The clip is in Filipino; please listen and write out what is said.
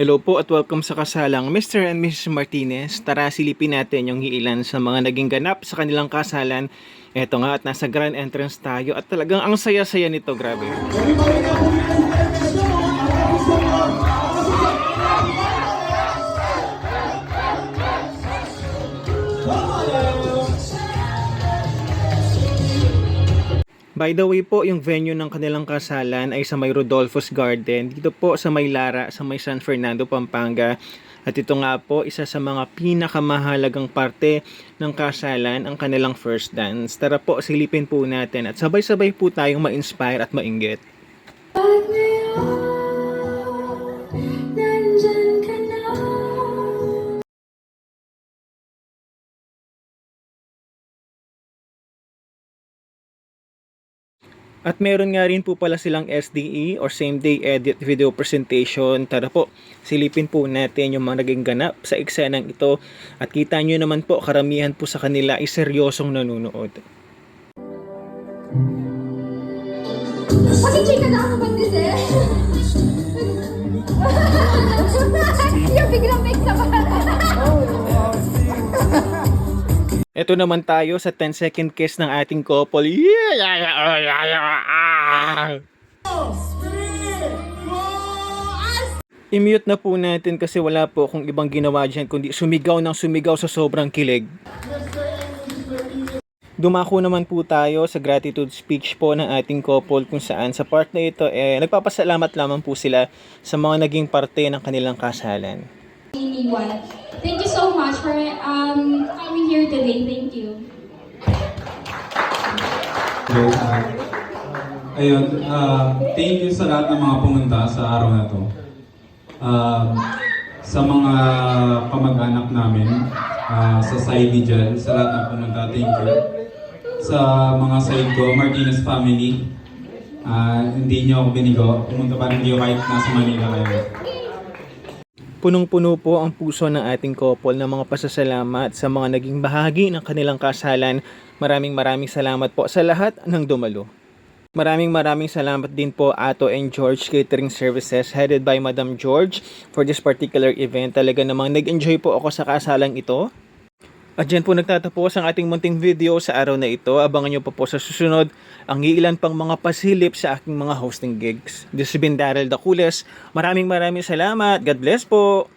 Hello po at welcome sa kasalang Mr. and Mrs. Martinez. Tara silipin natin yung iilan sa mga naging ganap sa kanilang kasalan. Eto nga at nasa grand entrance tayo at talagang ang saya-saya nito, grabe. By the way po, yung venue ng kanilang kasalan ay sa may Rodolfo's Garden. Dito po sa may Lara, sa may San Fernando, Pampanga. At ito nga po, isa sa mga pinakamahalagang parte ng kasalan, ang kanilang first dance. Tara po, silipin po natin at sabay-sabay po tayong ma-inspire at mainggit. At meron nga rin po pala silang SDE or same day edit video presentation. Tara po, silipin po natin yung mga naging ganap sa eksenang ito. At kita nyo naman po, karamihan po sa kanila ay seryosong nanonood. Pag-check ka na ako mag-dise. Yung biglang mix up. Ito naman tayo sa 10-second kiss ng ating couple. I-mute na po natin kasi wala po akong ibang ginawa dyan kundi sumigaw ng sumigaw sa sobrang kilig. Dumako naman po tayo sa gratitude speech po ng ating couple kung saan sa part na ito nagpapasalamat lamang po sila sa mga naging parte ng kanilang kasalan. Thank you so much for coming here today. Thank you. Ayun, thank you sa lahat ng mga pumunta sa araw na to. Sa mga kamag-anak namin, sa side ni Jen, sa lahat ng pumunta, thank you. Sa mga side ko, Martinez family, hindi niyo ako binigo, pumunta pa rin kayo kahit nasa Manila kayo. Punong-puno po ang puso ng ating couple ng mga pasasalamat sa mga naging bahagi ng kanilang kasalan. Maraming salamat po sa lahat ng dumalo. Maraming salamat din po Ato and George Catering Services headed by Madam George for this particular event. Talaga namang nag-enjoy po ako sa kasalang ito. At dyan po nagtatapos ang ating munting video sa araw na ito. Abangan nyo pa po sa susunod ang iilan pang mga pasilip sa aking mga hosting gigs. This has been Daryl Dacules. Maraming salamat. God bless po.